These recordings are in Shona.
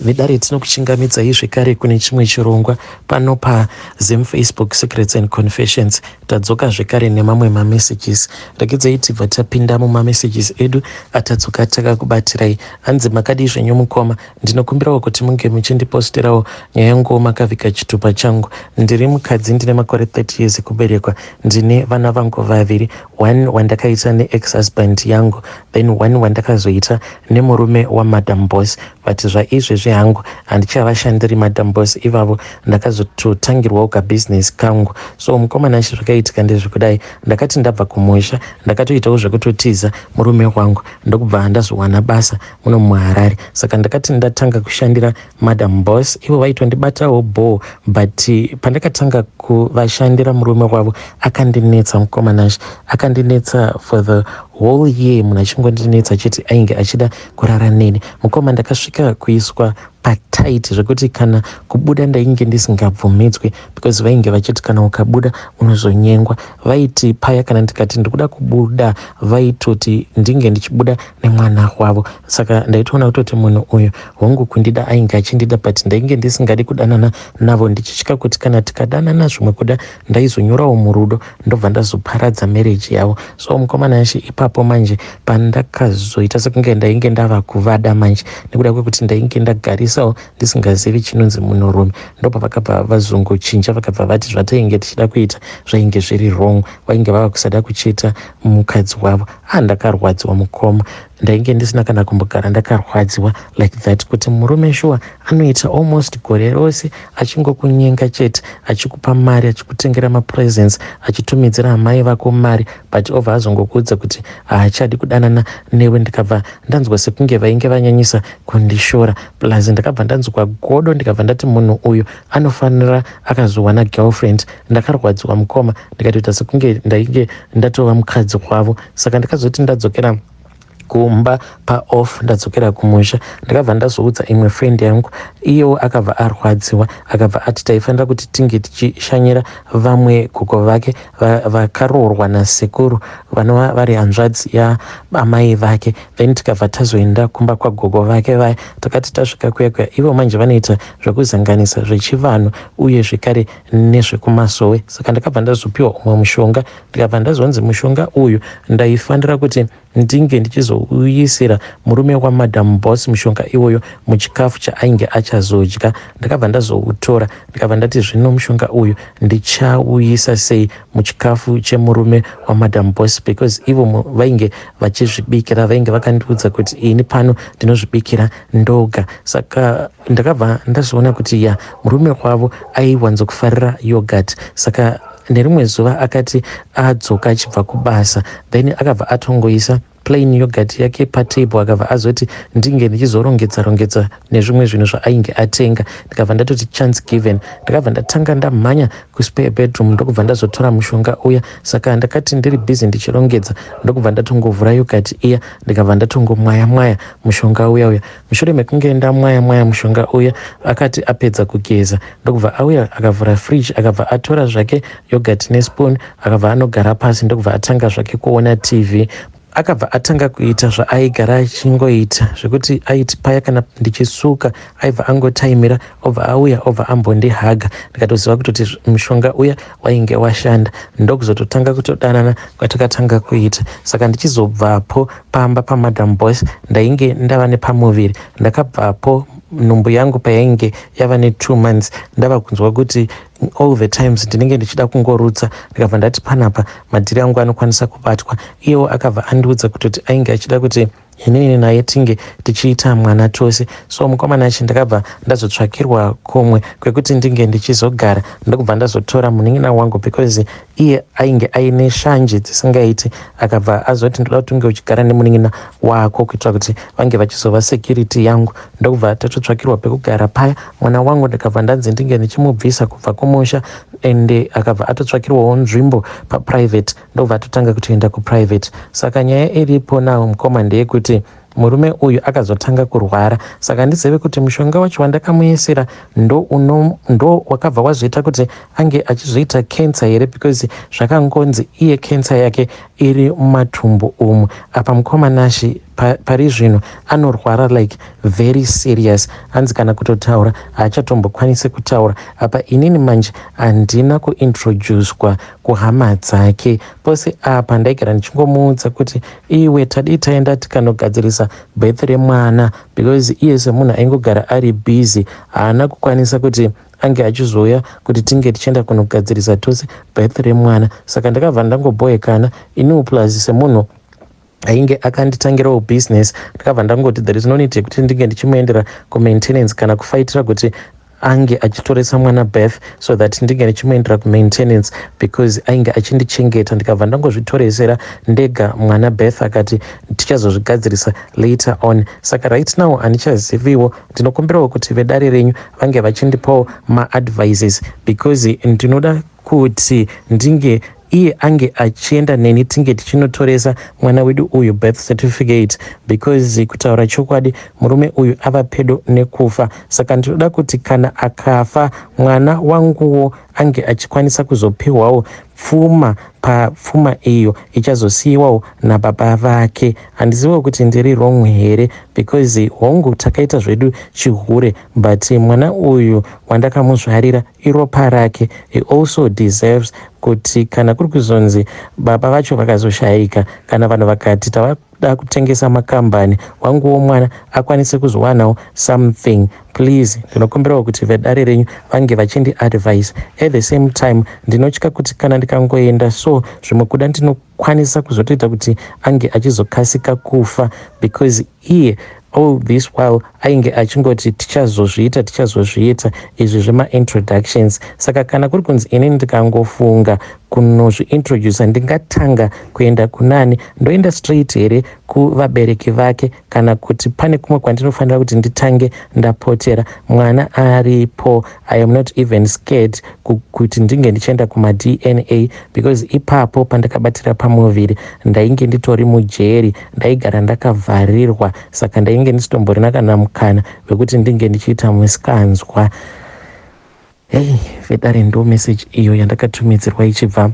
Vidare tinokuchingamidzai zvekare kune chimwe chirongwa pano paZim Facebook Secrets and Confessions. Tadzoka zvekare nemamwe mamessages. Regedzai tibva tapinda mumamessages edu atadzoka takakubatirai. Hanzi makadi zvenyu mukoma. Ndinokumbirawo kuti munge muchindiposterawo nyaya yangu makavhika chitupa changu. Ndiri mukadzi ndine makore 30 years kuberekwa. Ndine vana vangu vaviri. One wandakaita neex-husband yangu. Then one wandakazoita nemurume waMadam Boss. But zvaizvezvi hangu handichavashandiri Madam Boss ivavo, ndakazototangirwawo kabusiness kangu. So mukomana zvakaitika ndezvekudai, ndakati ndabva kumusha ndakatoitawo zvekutotiza murume wangu ndokubva ndazowana basa muno muHarare. Saka ndakati ndatanga kushandira Madam Boss, ivo vaitondibatawo bho, but pandakatanga kuvashandira murume wavo akandinetsa mukomana akandinetsa for the whole year. Munhu achingondinetsa chete ainge achida kurara neni. Mukoma ndakasvika kuiswa patight zvekuti kana kubuda ndainge ndisingabvumidzwi, because vainge vachiti kana ukabuda unozonyengwa. Vaiti paya kana ndikati ndikuda kubuda vaitoti ndinge ndichibuda nemwana wavo. Saka ndaitoona kutoti munhu uyu hongu kundida ainge achindida, but ndainge ndisingadi kudanana navo, ndichitya kuti kana tikadanana zvimwe kuda ndaizonyorawo murudo ndobva ndazoparadza marriage yavo. So mukomana yashi ipapo manje pandakazoita sekunge ndainge ndava kuvada manje nekuda kwekuti ndainge ndagarisa ndisingazivi chinonzi munhurume, ndobva vakabva vazongochinja vakabva vati zvatainge tichida kuita zvainge zviri wrong, vainge vava kusada kucheta mukadzi wavo. Ndakarwadziwa mukoma, ndainge ndisina kana kumbogara ndakarwadziwa like that, kuti murume shuwa anoita almost gore rose achingokunyenga chete, achikupa mari, achikutengera mapresents, achitumidzira amai vako mari, but obva azongokuudza kuti haachadi kudanana newe. Ndikabva ndanzwa sekunge vainge vanyanyisa kundishora, plus ndakabva ndanzwa godo, ndikabva ndati munhu uyu anofanira akazowana girlfriend. Ndakarwadziwa mukoma, ndikatoita sekunge ndainge ndatova mukadzi wavo. Saka ndakazoti ndadzokera kumba paoff, ndadzokera kumusha, ndakabva ndazoudza imwe friend yangu, iyo akabva arwadziwa, akabva ati taifanira kuti tinge tichishanyira vamwe gogo vake vakaroorwa nasekuru vanova vari hanzvadzi yaamai vake. Then tikabva tazoenda kumba kwagogo vake vaya, takati tasvika kuya ivo manje vanoita zvekuzanganisa zvechivanhu uye zvekare nezvekumasowe. Saka ndakabva ndazopiwa umwe mushonga, ndikabva ndazonzi mushonga uyu ndaifanira kuti ndinge ndichizouyisira murume waMadam Boss mushonga iwoyo muchikafu chaainge achazodya. Ndakabva ndazoutora, ndikabva ndati zvino mushonga uyu ndichauyisa sei muchikafu chemurume waMadam Boss, because ivo vainge vachizvibikira, vainge vakandiudza kuti ini pano ndinozvibikira ndoga. Saka ndakabva ndazoona kuti murume wavo aiwanzokufarira yogurt. Saka nerimwe zuva akati adzoka achibva kubasa, then akabva atongoisa plain yogurt yake patable, akabva azoti ndinge ndichizorongedza nezvimwe zvinhu zvaainge atenga. Ndikabva ndatoti chance given, ndakabva ndatanga ndamhanya kuspare bedroom ndokubva ndazotora mushonga uya. Saka ndakati ndiri busy ndichirongedza ndokubva ndatongovhura yogurt iya, ndikabva ndatongomwaya mushonga uya. Mushure mekunge ndamwaya mushonga uya, akati apedza kugeza ndokubva auya akavhura fridge, akabva atora zvake yogurt nespoon, akabva anogara pasi ndokubva atanga zvake kuona TV. Akabva atanga kuita zvaaigara achingoita, zvekuti aiti paya kana ndichisuka aibva angotaimira obva auya obva ambondihaga. Ndikatoziva kutoti mushonga uya wainge washanda, ndokuzototanga kutodanana kwatakatanga kuita. Saka ndichizobvapo pamba paMadam Boss ndainge ndava nepamuviri. Ndakabvapo nhumbu yangu payainge yava ne2 months, ndava kunzwa kuti all the times ndinenge ndichida kungorutsa. Ndikabva ndati panapa madhiri angu anokwanisa kubatwa. Iwo akabva andiudza kutoti ainge achida kuti inini naye tinge tichiita mwana tose. So mukomana achi ndakabva ndazotsvakirwa kumwe kwekuti ndinge ndichizogara, ndokubva ndazotora munin'ina wangu, because iye ainge aine shanje dzisingaiti. Akabva azoti ndoda kuti unge uchigara nemunin'ina wako kuitira kuti vange vachizova security yangu. Ndokubva tatotsvakirwa pekugara paya. Mwana wangu ndikabva ndanzi ndinge ndichimubvisa kubva kumusha, ende akabva atotsvakirwawo nzvimbo paprivate, ndokubva atotanga kutoenda kuprivate. Saka nyaya iripo nawo mukoma ndeyekuti murume uyu akazotanga kurwara. Saka ndizive kuti mushonga wacho wandakamuisira ndo wakabva wazoita kuti ange achizoita cancer here, because zvakangonzi iye cancer yake iri mumatumbu umu. Apa mukoma Nashi pari zvino anorwara like very serious, hanzi kana kutotaura hachatombokwanisi kutaura. Apa inini manje handina kuintroducwa kuhama dzake, pose apa ndaigara ndichongomuudza kuti iwe tadii taenda tikanogadzirisa birthday mwana, because iye semunhu aingogara ari busy haana kukwanisa kuti ange achizouya kuti tinge tichienda kunogadzirisa tose birthday mwana. Saka ndakabva ndangoboekana iniwo plus semunhu ainge akanditangirawo business, ndakabva ndangoti there is no need yekuti ndinge ndichimuendera kumaintenance kana kufaitira kuti ange achitoresa mwana birth so that ndinge ndichimuendera kumaintenance, because ainge achindichengeta. Ndikabva ndangozvitoresera ndega mwana birth, akati tichazozvigadzirisa later on. Saka right now handichaziviwo. Ndinokumbirawo kuti vedare renyu vange vachindipawo maadvices, because ndinoda kuti ndinge iye ange achienda neni tinge tichinotoresa mwana wedu uyu birth certificate, because kutaura chokwadi murume uyu ava pedo nekufa. Saka ndinoda kuti kana akafa mwana wanguwo ange achikwanisa kuzopiwawo pfuma, papfuma iyo ichazosiyiwawo nababa vake. Handizivo kuti ndiri wrong here, because hongu takaita zvedu chihure, but mwana uyu wandakamuzvarira iropa rake. He also deserves kuti kana kuri kuzonzi baba vacho vakazoshayika, kana vanhu vakati tavada kutengesa makambani, wanguwo mwana akwanise kuzowanawo something. Please ndinokumbirawo kuti vedare renyu vange vachindi-advise. At the same time ndinotya kuti kana ndikangoenda so zvimwe kuda ndinokwanisa kuzotoita kuti ange achizokasika kufa, because iye all this while ainge achingoti tichazozviita izvi zvema-introductions. Saka kana kuri kunzi inini ndikangofunga kunozviintrodusa, ndingatanga kuenda kunani, ndoenda straight here kuvabereki vake, kana kuti pane kumwe kwandinofanira kuti nditange ndapotera mwana aripo. I am not even scared kuti ndinge ndichienda kuma-DNA, because ipapo pandakabatira pamuviri ndainge nditori mujeri, ndaigara ndakavharirwa. Saka ndainge ndisitomborina kana mukana wekuti ndinge ndichiita musikanzwa. Hey, vedare ndo message iyo yandakatumidzirwa ichibva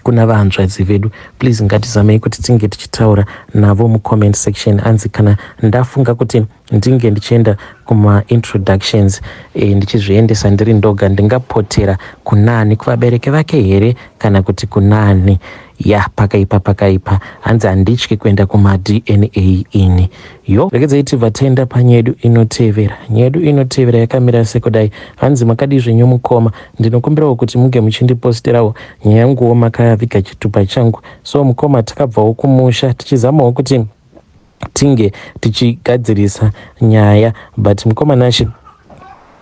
kuna vahanzvadzi vedu. Please ngatizamei kuti tinge tichitaura navo mucomment section. Hanzi kana ndafunga kuti ndinge ndichienda kuma-introductions ndichizviendesa ndiri ndoga, ndingapotera kunani, kuvabereki vake here kana kuti kunani? Ya pakaipa hanzi handityi kuenda kuma-DNA ini. Yo, regedzai tibva taenda panyedu inotevera. Nyedu inotevera yakamira sekudai. Hanzi makadi zvenyu mukoma, ndinokumbirawo kuti muge muchindiposterawo nyaya yanguwo makaviga chitupa changu. So mukoma takabvawo kumusha tichizamawo kuti tinge tichigadzirisa nyaya, but mukoma Nashi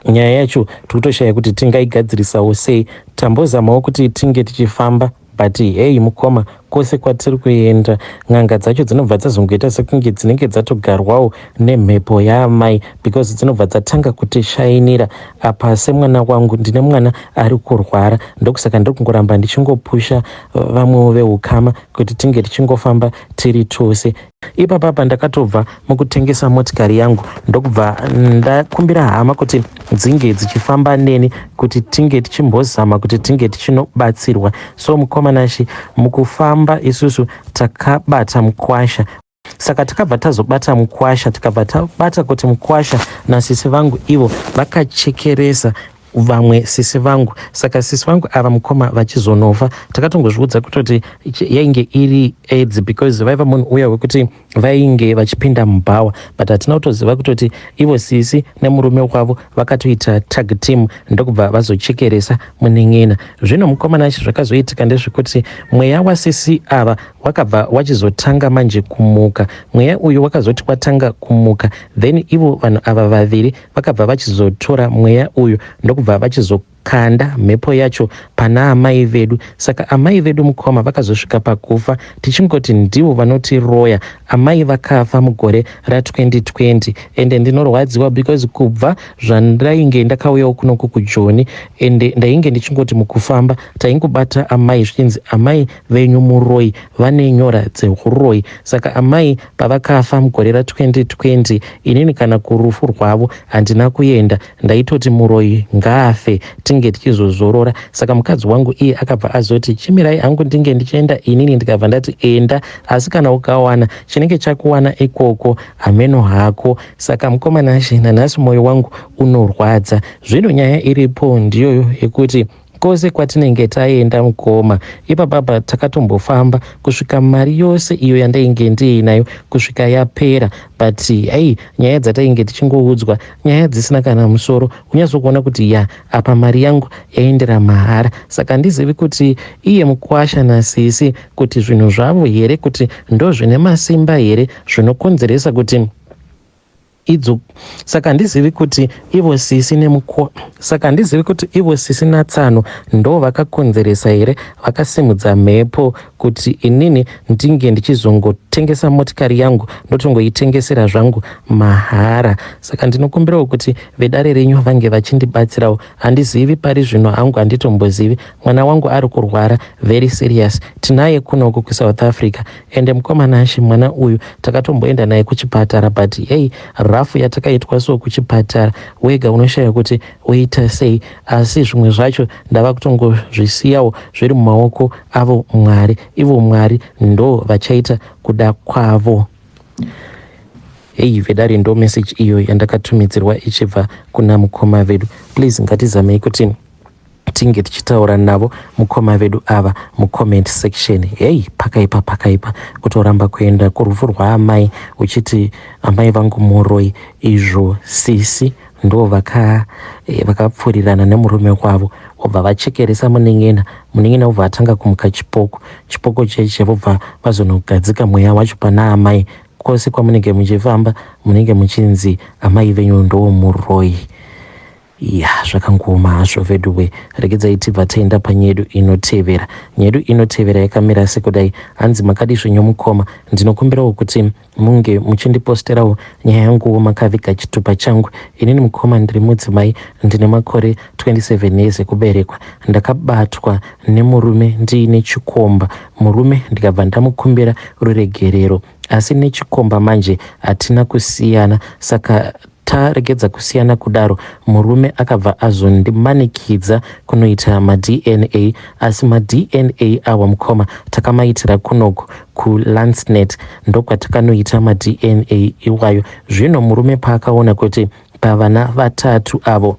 nyaya yacho tikutoshaya kuti tingaigadzirisawo sei. Tambozamawo kuti tinge tichifamba, but hey mukoma, kwose kwatiri kuenda n'anga dzacho dzinobva dzazongoita sekunge dzinenge dzatogarwawo nemhepo yaamai, because dzinobva dzatanga kutishayinira. Apa semwana wangu ndine mwana ari kurwara, ndokusaka ndiri kungoramba ndichingopusha vamwewo veukama kuti tinge tichingofamba tiri tose. Ipapapa ndakatobva mukutengesa motikari yangu, ndokubva ndakumbira hama kuti dzinge dzichifamba neni kuti tinge tichimbozama kuti tinge tichinobatsirwa. So mukoma Nashi, mukufamba isusu takabata mukwasha. Saka takabva tazobata mukwasha, tikabva tabata kuti mukwasha nasisi vangu ivo vakachekeresa vamwe sisi vangu. Saka sisi vangu ava mukoma vachizonofa, takatongozviudza kutoti yainge iri AIDS, because vaiva munhu uya wekuti vainge vachipinda mubhawa, but hatina kutoziva kutoti ivo sisi nemurume wavo vakatoita tag team, ndokubva vazochekeresa munen'ena. Zvino mukoma Nashi zvakazoitika ndezvekuti mweya wasisi ava wakabva wachizotanga manje kumuka. Mweya uyu wakazoti kwatanga kumuka, then ivo vanhu ava vaviri vakabva vachizotora mweya uyu ndokubva vachizokanda mhepo yacho pana amai vedu. Saka amai vedu mukoma vakazosvika pakufa, tichingoti ndivo vanotiroya. Amai vakafa mugore ra2020, ende ndinorwadziwa because kubva zvandainge ndakauyawo kunoku kuJoni, ende ndainge ndichingoti mukufamba taingobata amai zvichinzi amai venyu muroi, vane nyora dzeuroi. Saka amai pavakafa mugore ra2020, inini kana kurufu rwavo handina kuenda, ndaitoti muroi ngaafe, tinge tichizozorora. Saka mukadzi wangu iye akabva azoti chimirai hangu ndinge ndichienda, inini ndikabva ndati enda, asi kana ukawana chinenge chakuwana ikoko hameno hako. Saka mukomana She, nanhasi mwoyo wangu unorwadza. Zvino nyaya iripo ndiyoyo yekuti kwose kwatinenge taenda mukoma ipapapa takatombofamba kusvika mari yose iyo yandainge ndiinayo kusvika yapera, but nyaya dzatainge tichingoudzwa nyaya dzisina kana musoro, kunyazokuona kuti apa mari yangu yaendera mahara. Saka ndizivi kuti iye mukwasha naSisi kuti zvinhu zvavo here, kuti ndo zvine masimba here zvinokonzeresa kuti idzo. Saka ndizivi kuti ivo Sisi naTsano ndo vakakonzeresa here, vakasimudza mhepo kuti inini ndinge ndichizongotengesa motikari yangu ndotongoitengesera zvangu mahara. Saka ndinokumbirawo kuti vedare renyu vange vachindibatsirawo. Handizivi pari zvino hangu, handitombozivi. Mwana wangu ari kurwara very serious, tinaye kunoko kuSouth Africa, ende mukomana She mwana uyu takatomboenda naye kuchipatara, but rafu yatakaitwa so kuchipatara wega unoshaya kuti woita sei. Asi zvimwe zvacho ndava kutongozvisiyawo zviri mumaoko avo Mwari. Ivo Mwari ndo vachaita kuda kwavo. Vedare ndo message iyo yandakatumidzirwa ichibva kuna mukoma vedu. Please ngatizamei kuti tinge tichitaura navo mukoma vedu ava mucomment section. Pakaipa kutoramba kuenda kurufu rwaamai uchiti amai vangu muroi, izvo Sisi ndo vakapfurirana nemurume wavo obva vachekeresa muneng'ena obva atanga kumuka chipoko cheche, vobva vazonogadzika mweya wacho pana amai. Kwose kwamunenge muchifamba munenge muchinzi amai venyu ndo muroi. Zvakangoma hazvo veduwe. Regedzai tibva taenda panyedu inotevera. Nyedu inotevera yakamira sekudai. Hanzi makadi zvenyu mukoma, ndinokumbirawo kuti munge muchindiposterawo nyaya yanguwo makaviga chitupa changu. Inini mukoma ndiri mudzimai, ndine makore 27 years ekuberekwa. Ndakabatwa nemurume ndiine chikomba. Murume ndikabva ndamukumbira ruregerero, asi nechikomba manje hatina kusiyana. Saka taregedza kusiyana kudaro, murume akabva azondimanikidza kunoita maDNA, asi maDNA awa mukoma takamaitira kunoko kuLandsnet, ndokwatakanoita maDNA iwayo. Zvino murume paakaona kuti pavana vatatu avo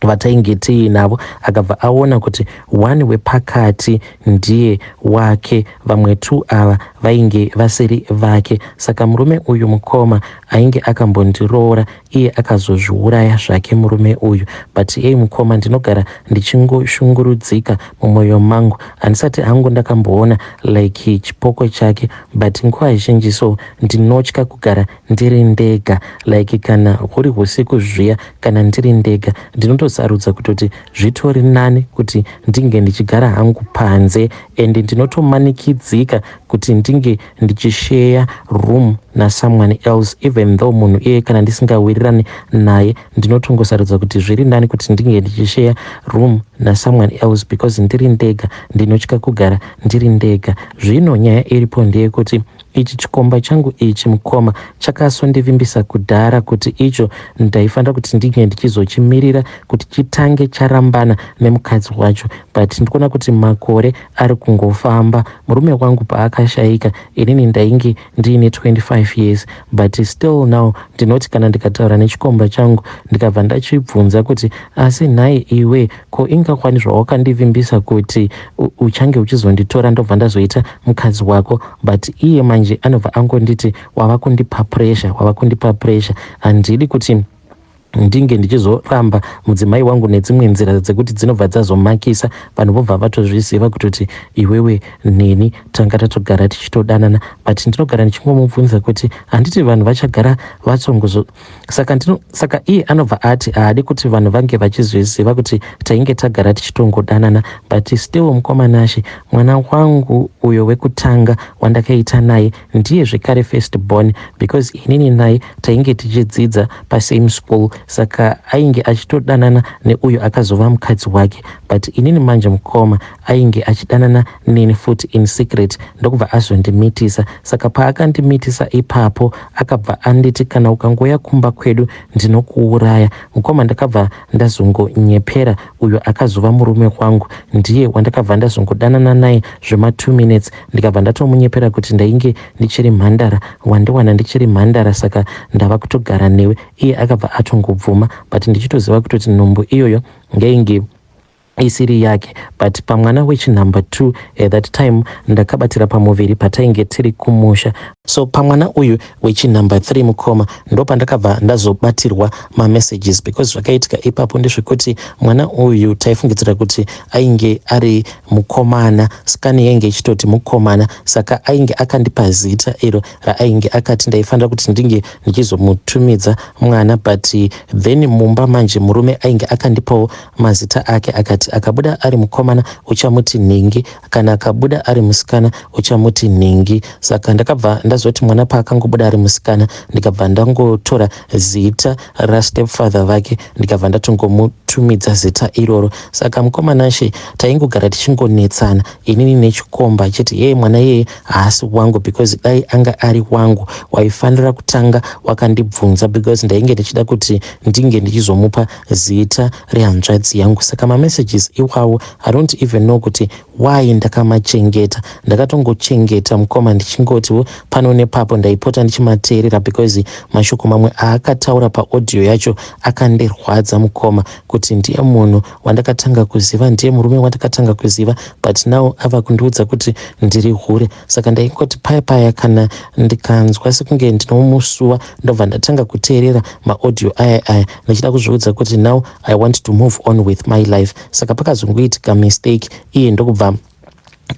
vatainge tiinavo akabva aona kuti 1 wepakati ndiye wake, vamwe 2 ava vainge vasiri vake. Saka murume uyu mukoma ainge akambondiroora, iye akazozviuraya zvake murume uyu. But mukoma ndinogara ndichingoshungurudzika mumwoyo mangu. Handisati hangu ndakamboona like chipoko chake, but nguva zhinji so ndinotya kugara ndiri ndega, like kana huri usiku zviya kana ndiri ndega ndinotosarudza kutoti zvitori nani kuti ndinge ndichigara hangu panze, ende ndinotomanikidzika kuti ndinge ndichishare room nasomeone else, even though munhu iye kana ndisingawirirani naye ndinotongosarudza kuti zviri nani kuti ndinge ndichishare room nasomeone else, because ndiri ndega ndinotya kugara ndiri ndega. Zvino nyaya iripo ndeyekuti ichi chikomba changu ichi mukoma chakasondivimbisa kudhara kuti icho ndaifanira kuti ndinge ndichizochimirira kuti chitange charambana nemukadzi wacho, but ndikuona kuti makore ari kungofamba. Murume wangu paakashayika inini ndainge ndiine 25 years, but still now ndinoti kana ndikataura nechikomba changu ndikabva ndachibvunza kuti asi nhaye iwe ko ingakwani zvawakandivimbisa kuti uchange uchizonditora ndobva ndazoita mukadzi wako, but iye manje anobva angonditi wava kundipa pressure. Handidi kuti ndinge ndichizoramba mudzimai wangu nedzimwe nzira dzekuti dzinobva dzazomakisa, vanhu vobva vatozviziva kutoti iwewe neni tanga tatogara tichitodanana, but ndinogara ndichingomubvunza kuti handiti vanhu vachagara vatsongozo. Saka iye anobva ati haadi kuti vanhu vange vachizviziva kuti tainge tagara tichitongodanana, but still mukomana She, mwana wangu uyo wekutanga wandakaita naye ndiye zvekare first born, because inini naye tainge tichidzidza pasame school. Saka ainge achitodanana neuyo akazova mukadzi wake, but inini manje mukoma ainge achidanana neni futi in secret ndokubva azondimitisa. Saka paakandimitisa ipapo akabva anditi kana ukangoya kumba kwedu ndinokuuraya. Mukoma ndakabva ndazongonyepera. Uyo akazova murume wangu ndiye wandakabva ndazongodanana naye zvema 2 minutes ndikabva ndatomunyepera kuti ndainge ndichiri mhandara, wandiwana ndichiri mhandara, saka ndava kutogara newe. Iye akabva atongobvuma, but ndichitoziva kutoti nhumbu iyoyo ngainge isiri yake. But pamwana wechinumber 2 at that time ndakabatira pamuviri patainge tiri kumusha. So pamwana uyu wechinumber 3 mukoma ndo pandakabva ndazobatirwa mamessages, because zvakaitika ipapo ndezvekuti mwana uyu taifungidzira kuti ainge ari mukomana, skani yainge ichitoti mukomana, saka ainge akandipa zita iro raainge akati ndaifanira kuti ndinge ndichizomutumidza mwana. But then mumba manje murume ainge akandipawo mazita ake, akati akabuda ari mukomana uchamuti Ningi, kana akabuda ari musikana uchamuti Ningi. Saka ndakabva ndazoti mwana paakangobuda ari musikana ndikabva ndangotora zita rastepfather vake ndikabva ndatongomutumidza zita iroro. Saka mukomanashe taingogara tichingonetsana inini nechikomba achiti yeye mwana yeye haasi wangu, because dai anga ari wangu waifanira kutanga wakandibvunza, because ndainge ndichida kuti ndinge ndichizomupa zita rehanzvadzi yangu. Saka mamessages iwawo I don't even know kuti why ndakamachengeta. Ndakatongochengeta mukoma ndichingotiwo pano nepapo ndaipota ndichimateerera, because mashoko mamwe aakataura paaudio yacho akandirwadza mukoma, kuti ndiye munhu wandakatanga kuziva, ndiye murume wandakatanga kuziva, but now ava kundiudza kuti ndiri hure. Saka ndaingoti paya kana ndikanzwa sekunge ndinomusuwa ndobva ndatanga kuteerera maaudio aya ndichida kuzviudza kuti now I want to move on with my life. Saka pakazongoitika mistake, iye ndokubva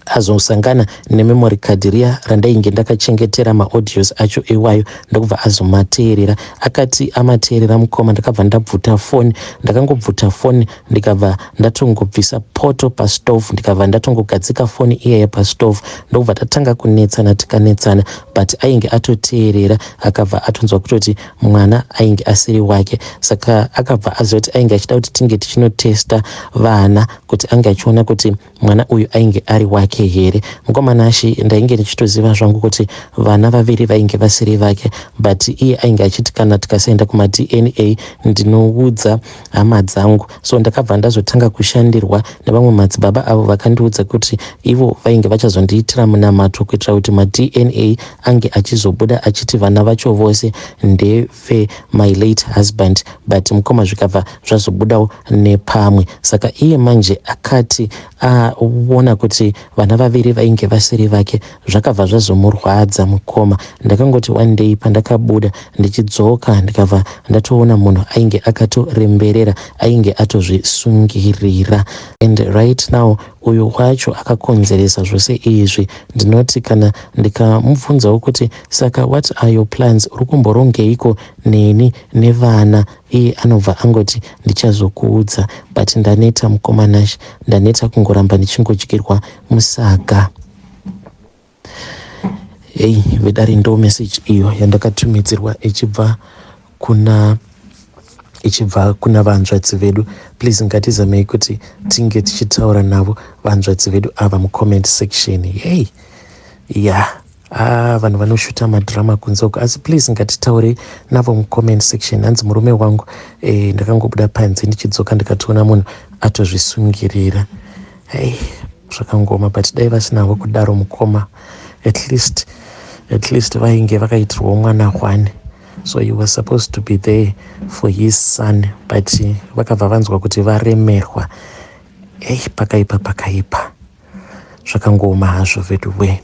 azosangana nememory card riya randainge ndakachengetera maaudios acho iwayo ndokubva azomateerera. Akati amateerera mukoma ndakabva ndabvuta foni. Ndakangobvuta foni ndikabva ndatongobvisa poto pastove, ndikabva ndatongogadzika foni iyaya pastove ndokubva tatanga kunetsana tikanetsana, but ainge atoteerera akabva atonzwa kutoti mwana ainge asiri wake. Saka akabva azoti ainge achida kuti tinge tichinotesta vana kuti ange achiona kuti mwana uyu ainge ari wake here. Mukomanashi ndainge ndichitoziva zvangu kuti vana vaviri vainge vasiri vake, but iye ainge achiti kana tikasaenda kuma DNA ndinoudza hama dzangu. So ndakabva ndazotanga kushandirwa nevamwe madzibaba avo vakandiudza kuti ivo vainge vachazondiitira munamato kuitira kuti ma-DNA ange achizobuda achiti vana vacho vose ndeve my late husband, but mukoma zvikabva zvazobudawo nepamwe. Saka iye manje akati aona kuti vana vaviri vainge vasiri vake zvakabva zvazomurwadza mukoma. Ndakangoti one day pandakabuda ndichidzoka ndikabva ndatoona munhu ainge akatoremberera, ainge atozvisungirira. And right now uyu wacho akakonzeresa zvose izvi. Ndinoti kana ndikamubvunzawo kuti saka what are your plans, uri kumborongeiko neni nevana, iye anobva angoti ndichazokuudza. But ndaneta mukomanashi, ndaneta kungoramba ndichingodyirwa musaga. Hey, vedari ndo message iyo yandakatumidzirwa ichibva kuna vanzvadzi vedu. Please ngatizamei kuti tinge tichitaura navo vanzvadzi vedu ava mucomment section. Hey, vanhu vanoshuta madhirama kunze uko, asi please ngatitaure navo mucomment section. Hanzi murume wangu ndakangobuda panze ndichidzoka ndikatoona munhu atozvisungirira. Hey, zvakangoma, but dai vasinavo kudaro mukoma, at least vainge vakaitirwa mwana hwane. So he was supposed to be there for his son, but vakabva vanzwa kuti varemerwa. Pakaipa zvakangoma hazvo vedu we.